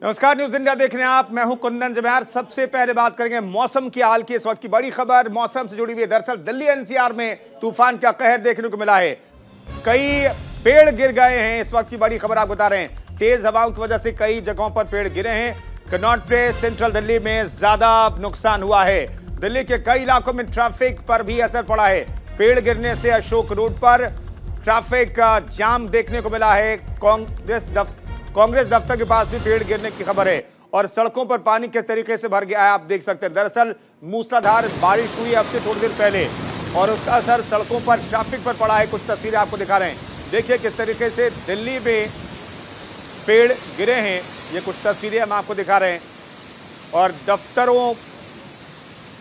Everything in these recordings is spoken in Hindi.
नमस्कार, न्यूज इंडिया देख रहे हैं आप। मैं हूं कुंदन जमैर। सबसे पहले बात करेंगे मौसम की हाल की। इस वक्त की बड़ी खबर मौसम से जुड़ी हुई है। दरअसल दिल्ली एनसीआर में तूफान का कहर देखने को मिला है। कई पेड़ गिर गए हैं। इस वक्त की बड़ी खबर आप बता रहे हैं। तेज हवाओं की वजह से कई जगहों पर पेड़ गिरे हैं। कनॉट प्लेस सेंट्रल दिल्ली में ज्यादा नुकसान हुआ है। दिल्ली के कई इलाकों में ट्रैफिक पर भी असर पड़ा है। पेड़ गिरने से अशोक रोड पर ट्रैफिक जाम देखने को मिला है। कांग्रेस दफ्तर के पास भी पेड़ गिरने की खबर है और सड़कों पर पानी किस तरीके से भर गया है आप देख सकते हैं। दरअसल मूसलाधार बारिश हुई अब से थोड़ी देर पहले और उसका असर सड़कों पर ट्रैफिक पर पड़ा है। कुछ तस्वीरें आपको दिखा रहे हैं। देखिए किस तरीके से दिल्ली में पेड़ गिरे हैं। ये कुछ तस्वीरें हम आपको दिखा रहे हैं। और दफ्तरों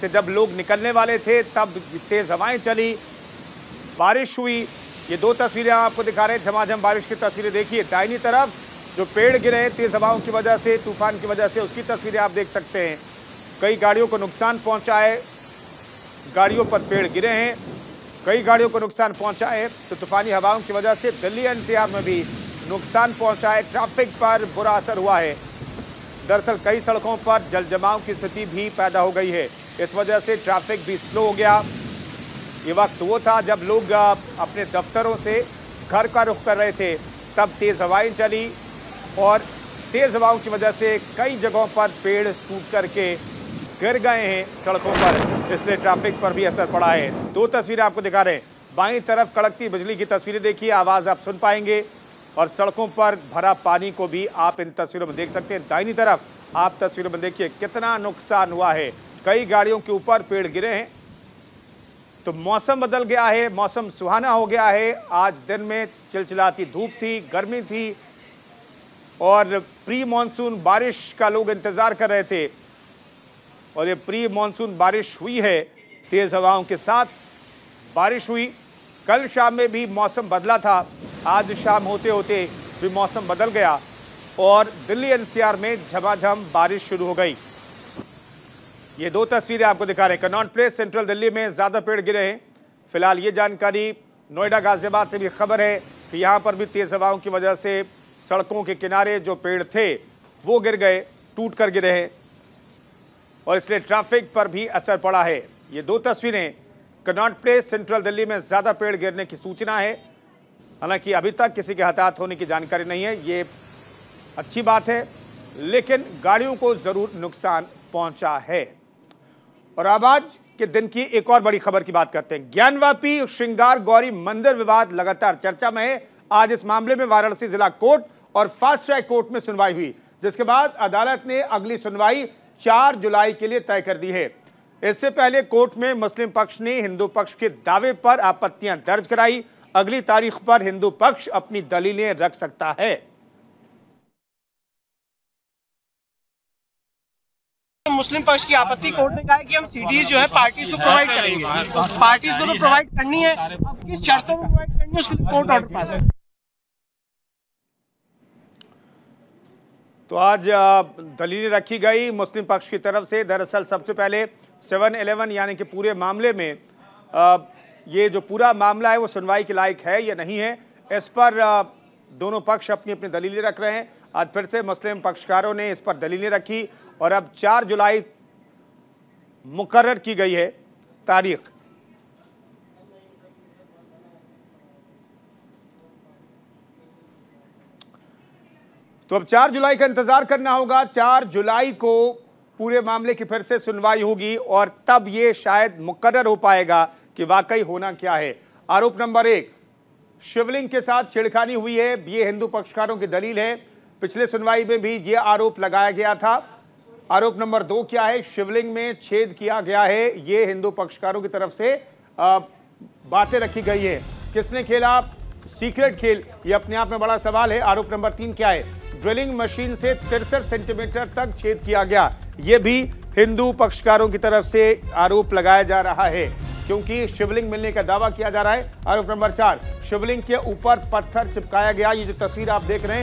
से जब लोग निकलने वाले थे तब तेज हवाएं चली, बारिश हुई। ये दो तस्वीरें आपको दिखा रहे हैं। झमाझम बारिश की तस्वीरें देखिए। दाहिनी तरफ जो पेड़ गिरे हैं तेज हवाओं की वजह से, तूफान की वजह से, उसकी तस्वीरें आप देख सकते हैं। कई गाड़ियों को नुकसान पहुंचा है। गाड़ियों पर पेड़ गिरे हैं, कई गाड़ियों को नुकसान पहुंचा है। तो तूफानी हवाओं की वजह से दिल्ली एनसीआर में भी नुकसान पहुंचा है। ट्रैफिक पर बुरा असर हुआ है। दरअसल कई सड़कों पर जल जमाव की स्थिति भी पैदा हो गई है। इस वजह से ट्रैफिक भी स्लो हो गया। ये वक्त वो था जब लोग अपने दफ्तरों से घर का रुख कर रहे थे, तब तेज हवाएं चली और तेज हवाओं की वजह से कई जगहों पर पेड़ टूट करके गिर गए हैं सड़कों पर, इसलिए ट्रैफिक पर भी असर पड़ा है। दो तस्वीरें आपको दिखा रहे हैं। बाईं तरफ कड़कती बिजली की तस्वीरें देखिए, आवाज़ आप सुन पाएंगे और सड़कों पर भरा पानी को भी आप इन तस्वीरों में देख सकते हैं। दाहिनी तरफ आप तस्वीरों में देखिए कितना नुकसान हुआ है। कई गाड़ियों के ऊपर पेड़ गिरे हैं। तो मौसम बदल गया है, मौसम सुहाना हो गया है। आज दिन में चिलचिलाती धूप थी, गर्मी थी और प्री मॉनसून बारिश का लोग इंतजार कर रहे थे और ये प्री मॉनसून बारिश हुई है। तेज हवाओं के साथ बारिश हुई। कल शाम में भी मौसम बदला था। आज शाम होते होते भी मौसम बदल गया और दिल्ली एनसीआर में झमाझम बारिश शुरू हो गई। ये दो तस्वीरें आपको दिखा रहे हैं। कनॉट प्लेस सेंट्रल दिल्ली में ज्यादा पेड़ गिरे हैं। फिलहाल ये जानकारी नोएडा गाजियाबाद से भी खबर है कि यहाँ पर भी तेज हवाओं की वजह से सड़कों के किनारे जो पेड़ थे वो गिर गए, टूट कर गिरे हैं और इसलिए ट्रैफिक पर भी असर पड़ा है। ये दो तस्वीरें कनॉट प्लेस सेंट्रल दिल्ली में ज्यादा पेड़ गिरने की सूचना है। हालांकि अभी तक किसी के हताहत होने की जानकारी नहीं है, ये अच्छी बात है, लेकिन गाड़ियों को जरूर नुकसान पहुंचा है। और अब आज के दिन की एक और बड़ी खबर की बात करते हैं। ज्ञानवापी श्रृंगार गौरी मंदिर विवाद लगातार चर्चा में है। आज इस मामले में वाराणसी जिला कोर्ट और फास्ट ट्रैक कोर्ट में सुनवाई हुई, जिसके बाद अदालत ने अगली सुनवाई 4 जुलाई के लिए तय कर दी है। इससे पहले कोर्ट में मुस्लिम पक्ष ने हिंदू पक्ष के दावे पर आपत्तियां दर्ज कराई। अगली तारीख पर हिंदू पक्ष अपनी दलीलें रख सकता है। मुस्लिम पक्ष की आपत्ति, कोर्ट ने कहा है कि हम सीडीज जो है पार्टीज को प्रोवाइड करेंगे। पार्टीज को तो प्रोवाइड करनी है, अब किस शर्तों में प्रोवाइड करनी है उसके लिए कोर्ट ऑर्डर पास है। तो आज दलीलें रखी गई मुस्लिम पक्ष की तरफ से। दरअसल सबसे पहले 7-11 यानी कि पूरे मामले में ये जो पूरा मामला है वो सुनवाई के लायक है या नहीं है, इस पर दोनों पक्ष अपनी अपनी दलीलें रख रहे हैं। आज फिर से मुस्लिम पक्षकारों ने इस पर दलीलें रखी और अब 4 जुलाई मुकर्रर की गई है तारीख। तो अब 4 जुलाई का इंतजार करना होगा। 4 जुलाई को पूरे मामले की फिर से सुनवाई होगी और तब ये शायद मुकर्रर हो पाएगा कि वाकई होना क्या है। आरोप नंबर 1, शिवलिंग के साथ छेड़खानी हुई है, ये हिंदू पक्षकारों की दलील है। पिछले सुनवाई में भी ये आरोप लगाया गया था। आरोप नंबर 2 क्या है, शिवलिंग में छेद किया गया है, ये हिंदू पक्षकारों की तरफ से बातें रखी गई है। किसने खेला सीक्रेट खेल, ये अपने आप में बड़ा सवाल है। आरोप नंबर 3 क्या है, ड्रिलिंग मशीन से 63 सेंटीमीटर तक छेद किया गया, ये भी हिंदू पक्षकारों की तरफ से आरोप लगाया जा रहा है क्योंकि शिवलिंग मिलने का दावा किया जा रहा है। आरोप नंबर 4, शिवलिंग के ऊपर पत्थर चिपकाया गया। ये जो तस्वीर आप देख रहे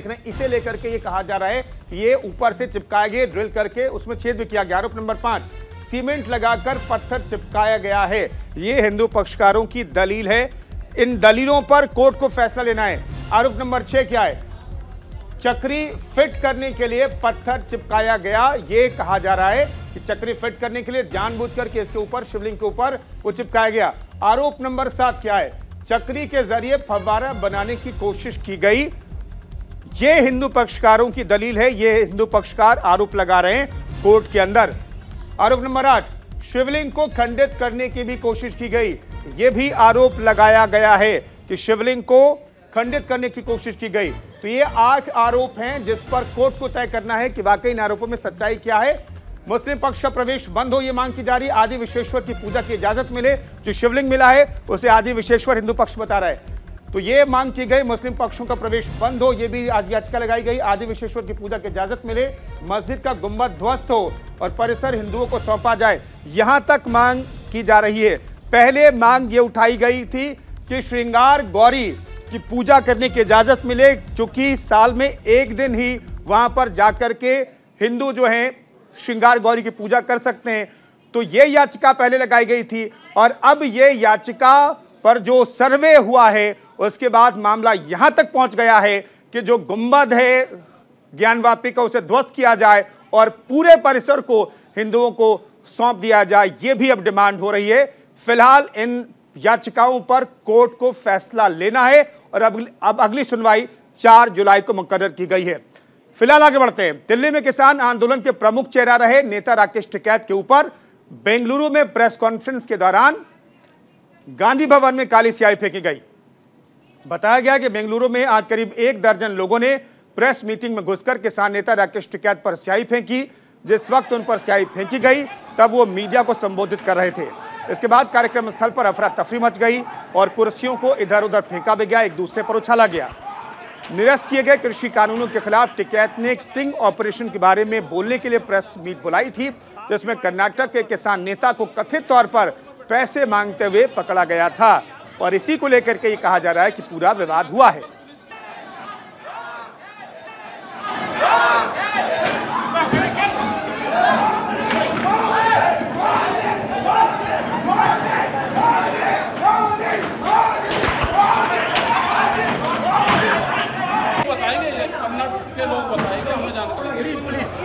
हैं, इसे लेकर के ये कहा जा रहा है ये ऊपर से चिपकाया गया, ड्रिल करके उसमें छेद भी किया गया। आरोप नंबर 5, सीमेंट लगाकर पत्थर चिपकाया गया है, ये हिंदू पक्षकारों की दलील है। इन दलीलों पर कोर्ट को फैसला लेना है। आरोप नंबर 6 क्या है, चक्री फिट करने के लिए पत्थर चिपकाया गया। ये कहा जा रहा है कि चक्री फिट करने के लिए जानबूझकर के इसके ऊपर, शिवलिंग के ऊपर वो चिपकाया गया। आरोप नंबर 7 क्या है? चक्री के जरिए फव्वारा बनाने की कोशिश की गई। ये हिंदू पक्षकारों की दलील है। ये हिंदू पक्षकार आरोप लगा रहे हैं कोर्ट के अंदर। आरोप नंबर 8, शिवलिंग को खंडित करने की भी कोशिश की गई। यह भी आरोप लगाया गया है कि शिवलिंग को खंडित करने की कोशिश की गई। तो ये 8 आरोप हैं जिस पर कोर्ट को तय करना है कि वाकई इन आरोपों में सच्चाई क्या है। मुस्लिम पक्ष का प्रवेश बंद हो, यह मांग की जा रही है। आदि विश्वेश्वर की पूजा की इजाजत मिले। जो शिवलिंग मिला है उसे आदि विश्वेश्वर हिंदू पक्ष बता रहा है। तो ये मांग की गई मुस्लिम पक्षों का प्रवेश बंद हो, यह भी आज याचिका लगाई गई। आदि विश्वेश्वर की पूजा की इजाजत मिले, मस्जिद का गुंबद ध्वस्त हो और परिसर हिंदुओं को सौंपा जाए, यहां तक मांग की जा रही है। पहले मांग ये उठाई गई थी कि श्रृंगार गौरी की पूजा करने की इजाजत मिले, चूंकि साल में एक दिन ही वहां पर जाकर के हिंदू जो हैं श्रृंगार गौरी की पूजा कर सकते हैं। तो ये याचिका पहले लगाई गई थी और अब ये याचिका पर जो सर्वे हुआ है उसके बाद मामला यहां तक पहुंच गया है कि जो गुंबद है ज्ञानवापी का उसे ध्वस्त किया जाए और पूरे परिसर को हिंदुओं को सौंप दिया जाए। यह भी अब डिमांड हो रही है। फिलहाल इन याचिकाओं पर कोर्ट को फैसला लेना है और अब अगली सुनवाई 4 जुलाई को मुकर्रर की गई है। फिलहाल आगे बढ़ते हैं। दिल्ली में किसान आंदोलन के प्रमुख चेहरा रहे नेता राकेश टिकैत के ऊपर बेंगलुरु में प्रेस कॉन्फ्रेंस के दौरान गांधी भवन में काली स्याही फेंकी गई। बताया गया कि बेंगलुरु में आज करीब 1 दर्जन लोगों ने प्रेस मीटिंग में घुसकर किसान नेता राकेश टिकैत पर स्याही फेंकी। जिस वक्त उन पर स्याही फेंकी गई तब वो मीडिया को संबोधित कर रहे थे। इसके बाद कार्यक्रम स्थल पर अफरा तफरी मच गई और कुर्सियों को इधर उधर फेंका भी गया, एक दूसरे पर उछाला गया। निरस्त किए गए कृषि कानूनों के खिलाफ टिकैत ने एक स्टिंग ऑपरेशन के बारे में बोलने के लिए प्रेस मीट बुलाई थी, जिसमें कर्नाटक के किसान नेता को कथित तौर पर पैसे मांगते हुए पकड़ा गया था और इसी को लेकर के ये कहा जा रहा है कि पूरा विवाद हुआ है।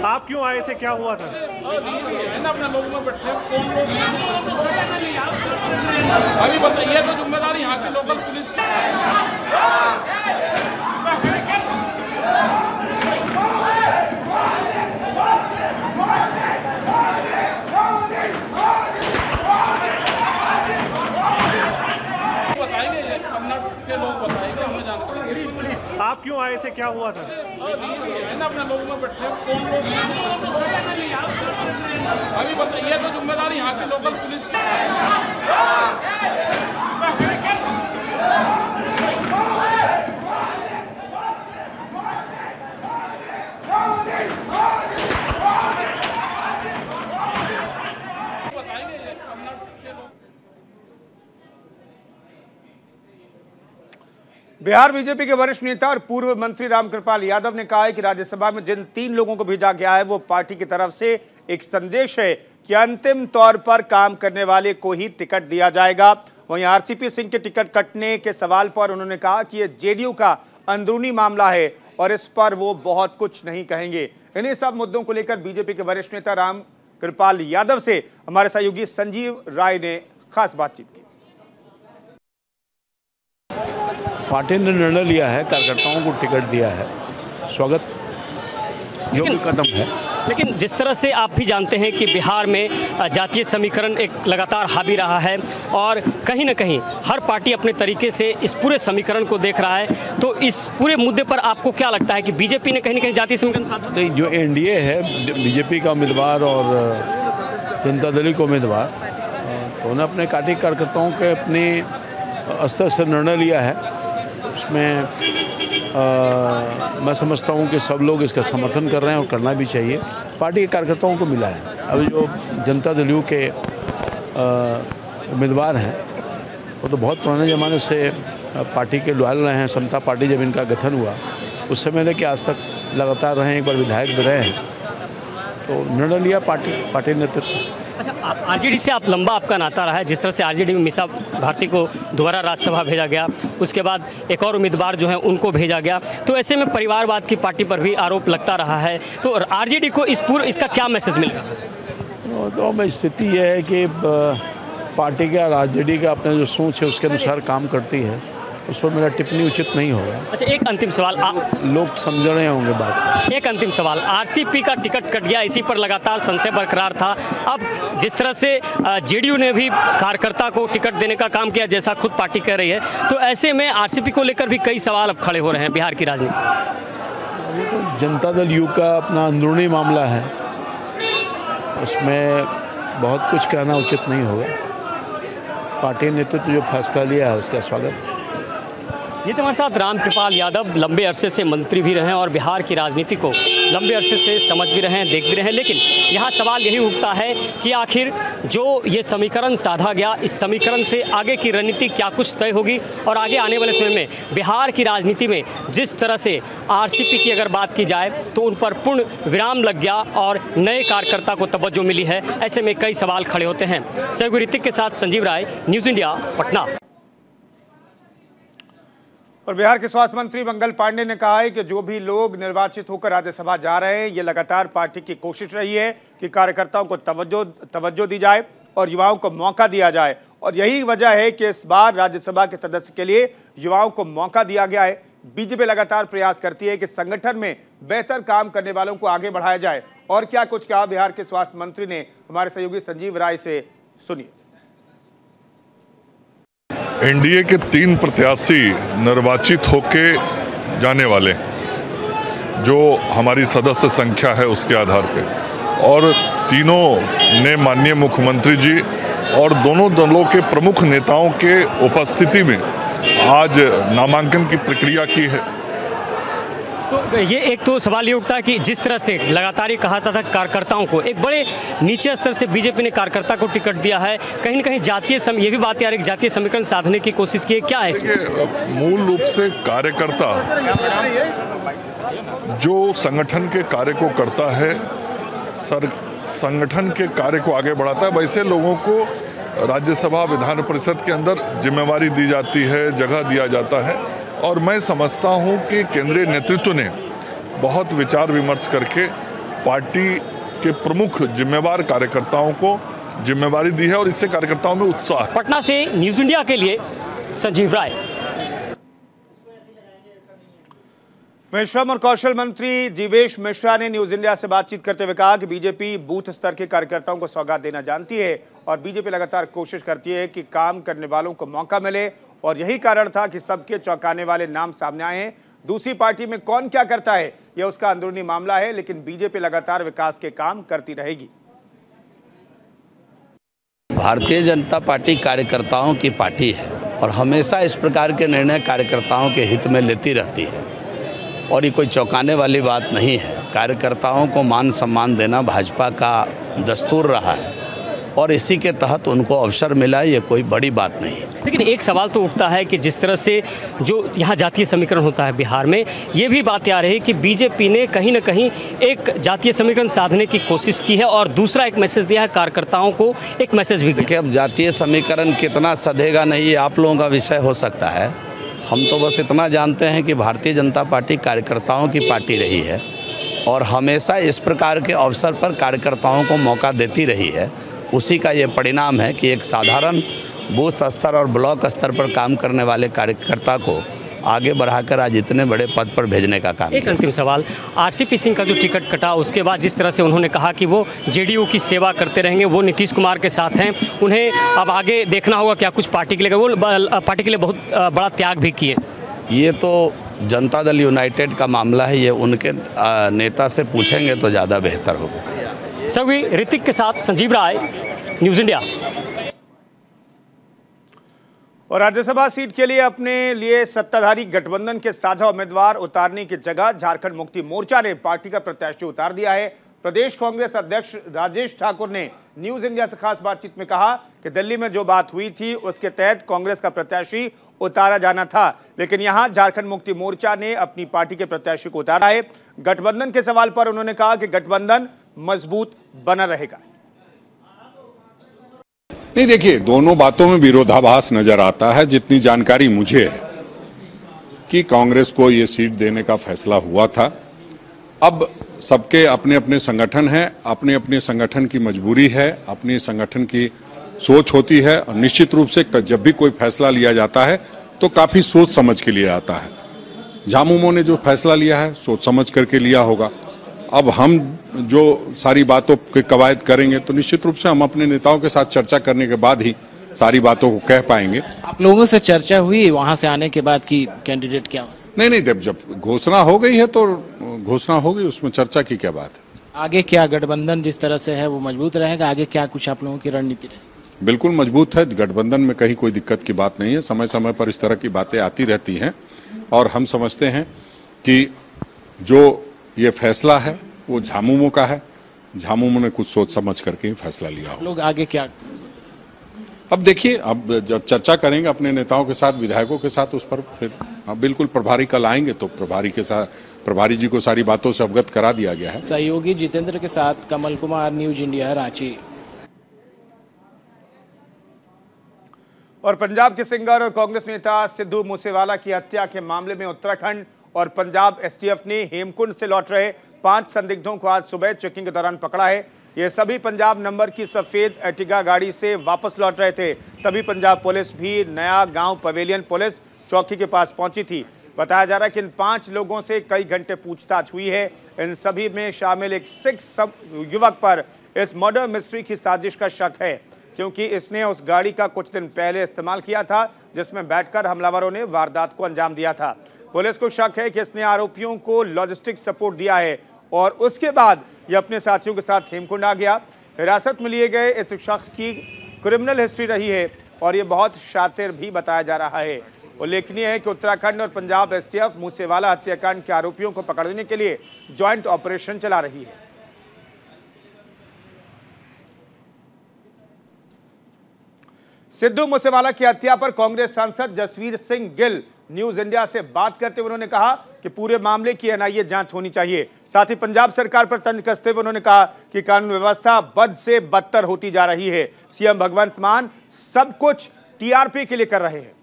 आप क्यों आए थे, क्या हुआ था? अपने लोगों में बैठे कौन लोग अभी बताइए, तो जिम्मेदारी यहाँ के लोकल पुलिस की। बताएंगे कर्नाटक के लोग बताएंगे, हमें जानकारी। आप क्यों आए थे, क्या हुआ था? अपने लोगों में बैठे कौन लोग अभी बताइए, तो जिम्मेदारी यहाँ के लोकल पुलिस की। बिहार बीजेपी के वरिष्ठ नेता और पूर्व मंत्री रामकृपाल यादव ने कहा है कि राज्यसभा में जिन 3 लोगों को भेजा गया है वो पार्टी की तरफ से एक संदेश है कि अंतिम तौर पर काम करने वाले को ही टिकट दिया जाएगा। वहीं आरसीपी सिंह के टिकट कटने के सवाल पर उन्होंने कहा कि यह जेडीयू का अंदरूनी मामला है और इस पर वो बहुत कुछ नहीं कहेंगे। इन्हीं सब मुद्दों को लेकर बीजेपी के वरिष्ठ नेता रामकृपाल यादव से हमारे सहयोगी संजीव राय ने खास बातचीत की। पार्टी ने निर्णय लिया है, कार्यकर्ताओं को टिकट दिया है, स्वागत योग्य कदम है। लेकिन जिस तरह से आप भी जानते हैं कि बिहार में जातीय समीकरण एक लगातार हावी रहा है और कहीं ना कहीं हर पार्टी अपने तरीके से इस पूरे समीकरण को देख रहा है, तो इस पूरे मुद्दे पर आपको क्या लगता है कि बीजेपी ने कहीं ना कहीं जातीय समीकरण साधा? नहीं, जो एनडीए है, बीजेपी का उम्मीदवार और जनता दल का उम्मीदवार, तो उन्होंने अपने पार्टी कार्यकर्ताओं के अपने स्तर से निर्णय लिया है। उसमें मैं समझता हूँ कि सब लोग इसका समर्थन कर रहे हैं और करना भी चाहिए। पार्टी के कार्यकर्ताओं को मिला है। अभी जो जनता दल के उम्मीदवार हैं वो तो बहुत पुराने ज़माने से पार्टी के लॉयल रहे हैं। समता पार्टी जब इनका गठन हुआ उस समय लेके आज तक लगातार रहे हैं, एक बार विधायक भी रहे हैं। तो निर्णय लिया पार्टी नेतृत्व। अच्छा, आरजेडी से आप लंबा आपका नाता रहा है, जिस तरह से आरजेडी में मीसा भारती को दोबारा राज्यसभा भेजा गया, उसके बाद एक और उम्मीदवार जो है उनको भेजा गया, तो ऐसे में परिवारवाद की पार्टी पर भी आरोप लगता रहा है, तो आरजेडी को इसका क्या मैसेज मिलेगा? तो स्थिति यह है कि पार्टी का आरजेडी का अपना जो सोच है उसके अनुसार काम करती है, उस पर मेरा टिप्पणी उचित नहीं होगा। अच्छा, एक अंतिम सवाल, लोग समझ रहे होंगे बात। एक अंतिम सवाल, आरसीपी का टिकट कट गया, इसी पर लगातार संशय बरकरार था। अब जिस तरह से जेडीयू ने भी कार्यकर्ता को टिकट देने का काम किया, जैसा खुद पार्टी कह रही है, तो ऐसे में आरसीपी को लेकर भी कई सवाल अब खड़े हो रहे हैं बिहार की राजनीति। ये तो जनता दल यू का अपना अंदरूनी मामला है, उसमें बहुत कुछ कहना उचित नहीं होगा। पार्टी नेतृत्व जो फैसला लिया है उसका स्वागत है। ये तो हमारे साथ रामकृपाल यादव लंबे अरसे से मंत्री भी रहे हैं और बिहार की राजनीति को लंबे अरसे से समझ भी रहे हैं, देख भी रहे हैं, लेकिन यहाँ सवाल यही उठता है कि आखिर जो ये समीकरण साधा गया, इस समीकरण से आगे की रणनीति क्या कुछ तय होगी, और आगे आने वाले समय में बिहार की राजनीति में जिस तरह से आरसीपी की अगर बात की जाए तो उन पर पूर्ण विराम लग गया और नए कार्यकर्ता को तवज्जो मिली है, ऐसे में कई सवाल खड़े होते हैं। सहयोगी ऋतिक के साथ संजीव राय, न्यूज़ इंडिया, पटना। और बिहार के स्वास्थ्य मंत्री मंगल पांडे ने कहा है कि जो भी लोग निर्वाचित होकर राज्यसभा जा रहे हैं, ये लगातार पार्टी की कोशिश रही है कि कार्यकर्ताओं को तवज्जो दी जाए और युवाओं को मौका दिया जाए, और यही वजह है कि इस बार राज्यसभा के सदस्य के लिए युवाओं को मौका दिया गया है। बीजेपी लगातार प्रयास करती है कि संगठन में बेहतर काम करने वालों को आगे बढ़ाया जाए। और क्या कुछ कहा बिहार के स्वास्थ्य मंत्री ने, हमारे सहयोगी संजीव राय से सुनिए। एनडीए के 3 प्रत्याशी निर्वाचित होके जाने वाले, जो हमारी सदस्य संख्या है उसके आधार पे, और तीनों ने माननीय मुख्यमंत्री जी और दोनों दलों के प्रमुख नेताओं के उपस्थिति में आज नामांकन की प्रक्रिया की है। तो ये एक तो सवाल ये उठता है कि जिस तरह से लगातार ये कहा था कार्यकर्ताओं को, एक बड़े नीचे स्तर से बीजेपी ने कार्यकर्ता को टिकट दिया है, कहीं न कहीं ये भी बात आ रही है जातीय समीकरण साधने की कोशिश की है, क्या है इसमें? मूल रूप से कार्यकर्ता जो संगठन के कार्य को करता है, संगठन के कार्य को आगे बढ़ाता है, वैसे लोगों को राज्यसभा विधान परिषद के अंदर जिम्मेवारी दी जाती है, जगह दिया जाता है। और मैं समझता हूं कि केंद्रीय नेतृत्व ने बहुत विचार विमर्श करके पार्टी के प्रमुख जिम्मेवार कार्यकर्ताओं को जिम्मेवारी दी है, और इससे कार्यकर्ताओं में उत्साह है। पटना से न्यूज़ इंडिया के लिए संजीव राय। श्रम और कौशल मंत्री जीवेश मिश्रा ने न्यूज इंडिया से बातचीत करते हुए कहा कि बीजेपी बूथ स्तर के कार्यकर्ताओं को सौगात देना जानती है और बीजेपी लगातार कोशिश करती है कि काम करने वालों को मौका मिले, और यही कारण था कि सबके चौंकाने वाले नाम सामने आए हैं। दूसरी पार्टी में कौन क्या करता है यह उसका अंदरूनी मामला है, लेकिन बीजेपी लगातार विकास के काम करती रहेगी। भारतीय जनता पार्टी कार्यकर्ताओं की पार्टी है और हमेशा इस प्रकार के निर्णय कार्यकर्ताओं के हित में लेती रहती है, और ये कोई चौंकाने वाली बात नहीं है। कार्यकर्ताओं को मान सम्मान देना भाजपा का दस्तूर रहा है और इसी के तहत उनको अवसर मिला, ये कोई बड़ी बात नहीं है। लेकिन एक सवाल तो उठता है कि जिस तरह से जो यहाँ जातीय समीकरण होता है बिहार में, ये भी बातें आ रही है कि बीजेपी ने कहीं ना कहीं एक जातीय समीकरण साधने की कोशिश की है और दूसरा एक मैसेज दिया है कार्यकर्ताओं को, एक मैसेज भी देखिए, अब जातीय समीकरण कितना सधेगा नहीं, ये आप लोगों का विषय हो सकता है। हम तो बस इतना जानते हैं कि भारतीय जनता पार्टी कार्यकर्ताओं की पार्टी रही है और हमेशा इस प्रकार के अवसर पर कार्यकर्ताओं को मौका देती रही है। उसी का ये परिणाम है कि एक साधारण बूथ स्तर और ब्लॉक स्तर पर काम करने वाले कार्यकर्ता को आगे बढ़ाकर आज इतने बड़े पद पर भेजने का काम। एक अंतिम सवाल, आरसीपी सिंह का जो टिकट कटा उसके बाद जिस तरह से उन्होंने कहा कि वो जेडीयू की सेवा करते रहेंगे, वो नीतीश कुमार के साथ हैं, उन्हें अब आगे देखना होगा क्या कुछ पार्टी के लिए, वो पार्टी के लिए बहुत बड़ा त्याग भी किए। ये तो जनता दल यूनाइटेड का मामला है, ये उनके नेता से पूछेंगे तो ज़्यादा बेहतर होगा। सभी ऋतिक के साथ संजीव राय, न्यूज़ इंडिया। और राज्यसभा सीट के लिए अपने लिए सत्ताधारी गठबंधन के साझा उम्मीदवार उतारने की जगह झारखंड मुक्ति मोर्चा ने पार्टी का प्रत्याशी उतार दिया है। प्रदेश कांग्रेस अध्यक्ष राजेश ठाकुर ने न्यूज इंडिया से खास बातचीत में कहा कि दिल्ली में जो बात हुई थी उसके तहत कांग्रेस का प्रत्याशी उतारा जाना था, लेकिन यहां झारखंड मुक्ति मोर्चा ने अपनी पार्टी के प्रत्याशी को उतारा है। गठबंधन के सवाल पर उन्होंने कहा कि गठबंधन मजबूत बना रहेगा। नहीं, देखिए, दोनों बातों में विरोधाभास नजर आता है। जितनी जानकारी मुझे है कि कांग्रेस को ये सीट देने का फैसला हुआ था। अब सबके अपने अपने संगठन हैं, अपने अपने संगठन की मजबूरी है, अपने संगठन की सोच होती है, और निश्चित रूप से जब भी कोई फैसला लिया जाता है तो काफी सोच समझ के लिया जाता है। झामुमो ने जो फैसला लिया है सोच समझ करके लिया होगा। अब हम जो सारी बातों के कवायद करेंगे तो निश्चित रूप से हम अपने नेताओं के साथ चर्चा करने के बाद ही सारी बातों को कह पाएंगे। आप लोगों से चर्चा हुई वहां से आने के बाद कि कैंडिडेट क्या? नहीं, जब घोषणा हो गई है तो घोषणा हो गई, उसमें चर्चा की क्या बात है। आगे क्या गठबंधन जिस तरह से है वो मजबूत रहेगा? आगे क्या कुछ आप लोगों की रणनीति रहेगी? बिल्कुल मजबूत है। गठबंधन में कहीं कोई दिक्कत की बात नहीं है। समय समय पर इस तरह की बातें आती रहती हैं और हम समझते हैं कि जो ये फैसला है वो झामुमो का है। झामुमो ने कुछ सोच समझ करके ही फैसला लिया हो। लोग आगे क्या? अब देखिए, अब जब चर्चा करेंगे अपने नेताओं के साथ, विधायकों के साथ, उस पर फिर बिल्कुल प्रभारी कल आएंगे तो प्रभारी जी को सारी बातों से अवगत करा दिया गया है। सहयोगी जितेंद्र के साथ कमल कुमार, न्यूज इंडिया, रांची। और पंजाब के सिंगर और कांग्रेस नेता सिद्धू मूसेवाला की हत्या के मामले में उत्तराखंड और पंजाब एसटीएफ ने हेमकुंड से लौट रहे 5 संदिग्धों को आज सुबह चेकिंग के दौरान पकड़ा है। ये सभी पंजाब नंबर की सफेद अर्टिगा गाड़ी से वापस लौट रहे थे। तभी पंजाब पुलिस भी नया गांव पवेलियन पुलिस चौकी के पास पहुंची थी। बताया जा रहा है कि इन 5 लोगों से कई घंटे पूछताछ हुई है। इन सभी में शामिल एक सिख युवक पर इस मर्डर मिस्ट्री की साजिश का शक है, क्योंकि इसने उस गाड़ी का कुछ दिन पहले इस्तेमाल किया था जिसमें बैठकर हमलावरों ने वारदात को अंजाम दिया था। पुलिस को शक है कि इसने आरोपियों को लॉजिस्टिक सपोर्ट दिया है और उसके बाद ये अपने साथियों के साथ हेमकुंड आ गया। हिरासत में लिए गए इस शख्स की क्रिमिनल हिस्ट्री रही है और ये बहुत शातिर भी बताया जा रहा है। उल्लेखनीय है कि उत्तराखंड और पंजाब एसटीएफ मूसेवाला हत्याकांड के आरोपियों को पकड़ने के लिए ज्वाइंट ऑपरेशन चला रही है। सिद्धू मूसेवाला की हत्या पर कांग्रेस सांसद जसवीर सिंह गिल न्यूज इंडिया से बात करते हुए उन्होंने कहा कि पूरे मामले की एनआईए जांच होनी चाहिए। साथ ही पंजाब सरकार पर तंज कसते हुए उन्होंने कहा कि कानून व्यवस्था बद से बदतर होती जा रही है। सीएम भगवंत मान सब कुछ टीआरपी के लिए कर रहे हैं।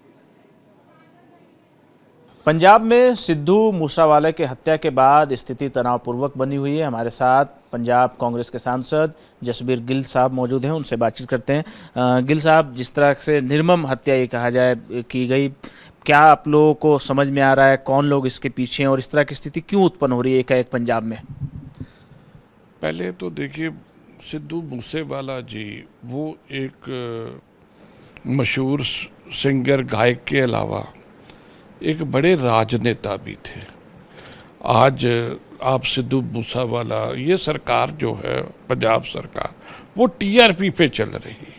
पंजाब में सिद्धू मूसेवाला की हत्या के बाद स्थिति तनावपूर्वक बनी हुई है। हमारे साथ पंजाब कांग्रेस के सांसद जसबीर गिल साहब मौजूद हैं, उनसे बातचीत करते हैं। गिल साहब, जिस तरह से निर्मम हत्या ये कहा जाए की गई, क्या आप लोगों को समझ में आ रहा है कौन लोग इसके पीछे हैं और इस तरह की स्थिति क्यों उत्पन्न हो रही है एकाएक पंजाब में? पहले तो देखिए, सिद्धू मूसेवाला जी वो एक मशहूर सिंगर गायक के अलावा एक बड़े राजनेता भी थे। आज आप सिद्धू मूसेवाला, ये सरकार जो है पंजाब सरकार, वो टीआरपी पे चल रही है।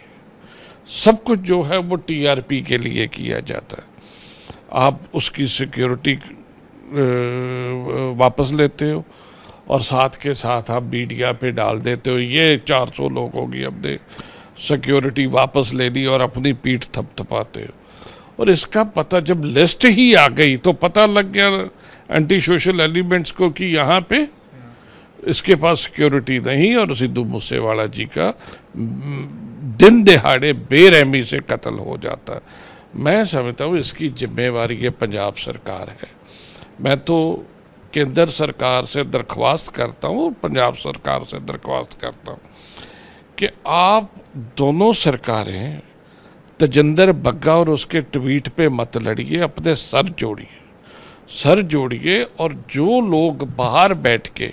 सब कुछ जो है वो टीआरपी के लिए किया जाता है। आप उसकी सिक्योरिटी वापस लेते हो और साथ के साथ आप मीडिया पे डाल देते हो ये 400 लोगों की हमने सिक्योरिटी वापस ले ली और अपनी पीठ थपथपाते हो। और इसका पता जब लिस्ट ही आ गई तो पता लग गया एंटी सोशल एलिमेंट्स को कि यहाँ पे इसके पास सिक्योरिटी नहीं, और सिद्धू मूसेवाला जी का दिन दिहाड़े बेरहमी से कत्ल हो जाता है। मैं समझता हूँ इसकी जिम्मेवारी ये पंजाब सरकार है। मैं तो केंद्र सरकार से दरख्वास्त करता हूँ, पंजाब सरकार से दरख्वास्त करता हूँ कि आप दोनों सरकारें तजिंदर बग्गा और उसके ट्वीट पे मत लड़िए, अपने सर जोड़िए और जो लोग बाहर बैठ के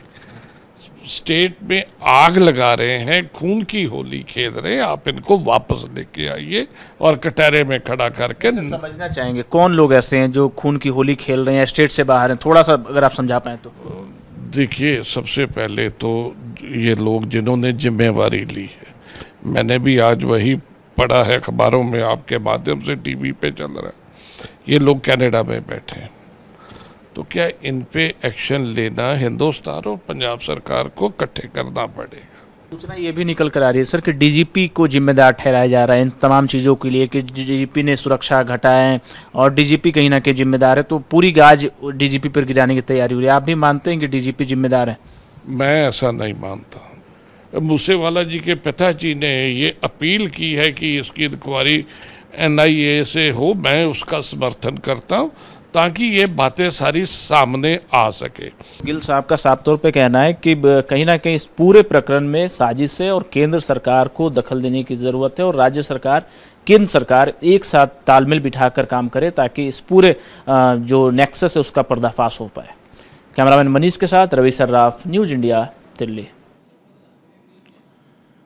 स्टेट में आग लगा रहे हैं, खून की होली खेल रहे हैं, आप इनको वापस लेके आइए और कटहरे में खड़ा करके। समझना चाहेंगे कौन लोग ऐसे हैं जो खून की होली खेल रहे हैं, स्टेट से बाहर हैं, थोड़ा सा अगर आप समझा पाएं तो। देखिए, सबसे पहले तो ये लोग जिन्होंने जिम्मेवारी ली है, मैंने भी आज वही पढ़ा है अखबारों में, आपके माध्यम से टीवी पे चल रहा है, ये लोग कनाडा में बैठे हैं। तो क्या इन पे एक्शन लेना हिंदुस्तान और पंजाब सरकार को इकट्ठे करना पड़ेगा। सूचना ये भी निकल कर आ रही है सर कि डीजीपी को जिम्मेदार ठहराया जा रहा है इन तमाम चीज़ों के लिए कि डीजीपी ने सुरक्षा घटाएं और डीजीपी कहीं ना कहीं जिम्मेदार है, तो पूरी गाज डीजीपी पर गिराने की तैयारी हो रही है। आप भी मानते हैं कि डीजीपी जिम्मेदार है? मैं ऐसा नहीं मानता। मूसेवाला जी के पिताजी ने ये अपील की है कि इसकी इंक्वायरी NIA से हो, मैं उसका समर्थन करता हूँ ताकि ये बातें सारी सामने आ सके। गिल साहब का साफ तौर पे कहना है कि कहीं ना कहीं इस पूरे प्रकरण में साजिश है और केंद्र सरकार को दखल देने की ज़रूरत है और राज्य सरकार, केंद्र सरकार एक साथ तालमेल बिठाकर काम करे ताकि इस पूरे जो नेक्सस है उसका पर्दाफाश हो पाए। कैमरामैन मनीष के साथ रवि सर्राफ, न्यूज़ इंडिया, दिल्ली।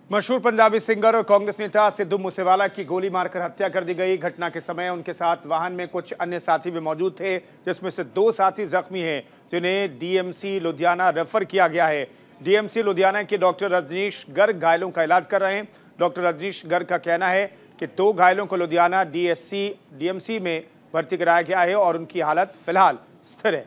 मशहूर पंजाबी सिंगर और कांग्रेस नेता सिद्धू मूसेवाला की गोली मारकर हत्या कर दी गई। घटना के समय उनके साथ वाहन में कुछ अन्य साथी भी मौजूद थे, जिसमें से 2 साथी जख्मी हैं जिन्हें DMC लुधियाना रेफर किया गया है। DMC लुधियाना के डॉक्टर रजनीश गर्ग घायलों का इलाज कर रहे हैं। डॉक्टर रजनीश गर्ग का कहना है कि 2 घायलों को लुधियाना DMC में भर्ती कराया गया है और उनकी हालत फिलहाल स्थिर है।